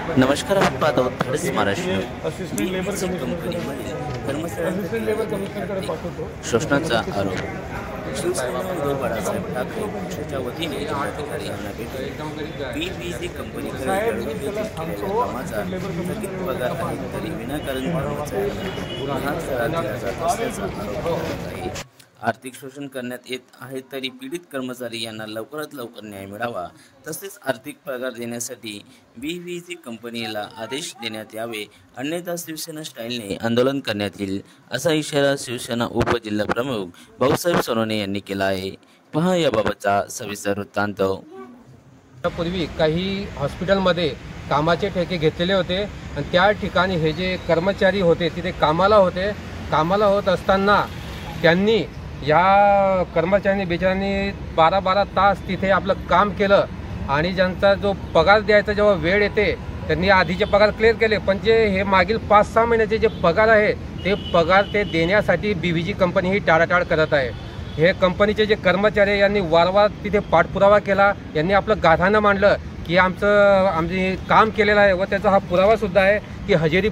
नमस्कार, आपण पाहत आहोत थर्ड महाराष्ट्र असिस्टंट लेबर कंपनीमध्ये कमिशनरकडे पाठवतो। शोषणाचा आरोप शिवसेना उद्धव बाळासाहेब ठाकरे पक्षाच्या वतीने जिल्हाधिकारी यांना भेटून बीबीसी कंपनीकडे केलेल्या कामाचा थकीत पगार आहे तरी विनाकारण कर्मचाऱ्यांना हात दिला जात असल्याचा आरोप करण्यात आहे। आर्थिक शोषण करण्यात येत आहे तरी पीडित कर्मचारी यांना लवकरात लवकर न्याय मिळावा तसेच आर्थिक पगार देण्यासाठी बीबीसी कंपनीला आदेश देण्यात यावे, अन्यथा शिवसेना स्टाईलने आंदोलन करण्यात येईल असा इशारा शिवसेना उपजिल्हाप्रमुख भाऊसाहेब सोनवणे यांनी केला आहे। पहा याबाबतचा सविस्तर वृत्तांत। पूर्वी काही हॉस्पिटलमध्ये कामाचे ठेके घेतलेले होते आणि त्या ठिकाणी हे जे कर्मचारी होते तिथे कामाला होत असताना त्यांनी या कर्मचाऱ्यांनी बिचाऱ्यांनी 12-12 तास तिथे आपलं काम केलं आणि ज्यांचा जो पगार द्यायचा जेव्हा वेळ येते त्यांनी आधीचे पगार क्लिअर केले, पण जे हे मागील 5-6 महिन्याचे जे पगार आहे ते पगार ते देण्यासाठी बीबीजी कंपनी ही टाळाटाळ करत आहे। हे कंपनीचे जे कर्मचारी यांनी वारंवार तिथे पाठपुरावा केला, यांनी आपलं गाऱ्हाणं मांडलं की आमचे काम केलेलं आहे व त्याचा हा पुरावासुद्धा आहे की हजेरी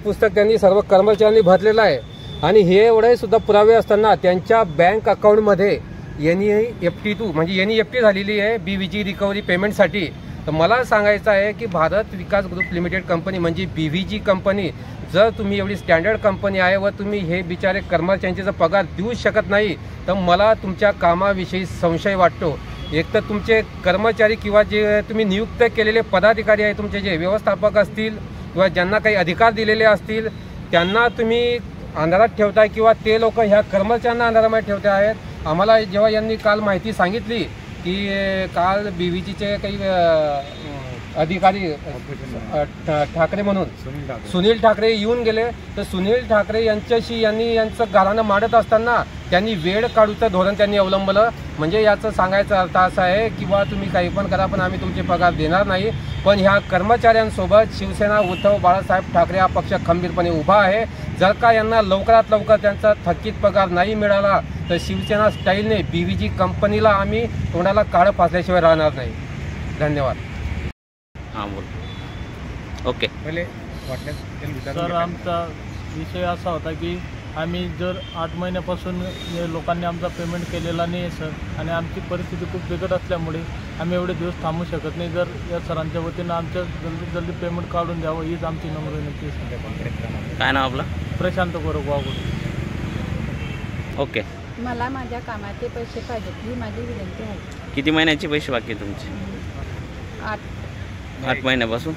पुस्तक त्यांनी सर्व कर्मचाऱ्यांनी भरलेलं आहे आणि हे एवढे सुद्धा पुरावे असताना त्यांच्या बँक अकाउंटमध्ये NEFT2 म्हणजे NEFT झालेली आहे बीबीजी रिकव्हरी पेमेंटसाठी। तर मला सांगायचं आहे की भारत विकास ग्रुप लिमिटेड कंपनी म्हणजे बीबीजी कंपनी जर तुम्ही एवढी स्टँडर्ड कंपनी आहे व तुम्ही हे बिचारे कर्मचाऱ्यांचे जर पगार देऊ शकत नाही तर मला तुमच्या कामाविषयी संशय वाटतो। एक तर तुमचे कर्मचारी किंवा जे तुम्ही नियुक्त केलेले पदाधिकारी आहे, तुमचे जे व्यवस्थापक असतील किंवा ज्यांना काही अधिकार दिलेले असतील त्यांना तुम्ही अंधारात ठेवताय किंवा ते लोक ह्या कर्मचाऱ्यांना अंधारामध्ये ठेवते आहेत। आम्हाला जेव्हा यांनी काल माहिती सांगितली की काल बीबीजीचे काही अधिकारी ठाकरे म्हणून सुनील ठाकरे येऊन गेले, तर सुनील ठाकरे यांच्याशी यांचं गाऱ्हाणं मांडत असताना त्यांनी वेळ काढूचं धोरण त्यांनी अवलंबलं। म्हणजे याचं सांगायचा अर्थ असा आहे की बा तुम्ही काही पण करा पण आम्ही तुमचे पगार देणार नाही। पण ह्या कर्मचाऱ्यांसोबत शिवसेना उद्धव बाळासाहेब ठाकरे हा पक्ष खंबीरपणे उभा आहे। जर का यांना लवकरात लवकर त्यांचा थकीत पगार नाही मिळाला तर शिवसेना स्टाईलने बीबीजी कंपनीला आम्ही तोंडाला काळं फासल्याशिवाय राहणार नाही। धन्यवाद। हां बोल। ओके। पहिले सर, आमचा विषय असा होता की आम्ही जर 8 महिन्यापासून लोकांनी आमचा पेमेंट केलेला नाही आहे सर, आणि आमची परिस्थिती खूप बिकट असल्यामुळे आम्ही एवढे दिवस थांबू शकत नाही। जर या सरांच्या वतीनं आमच्या जल्दी पेमेंट काढून द्यावं हीच आमची नम्र विनंती आहे। काय नाव आपलं? प्रशांत गोरख वाघोडे। ओके। मला माझ्या कामाचे पैसे पाहिजेत ही माझी विनंती आहे। किती महिन्याचे पैसे बाकी तुमचे? 8 8 महिन्यापासून।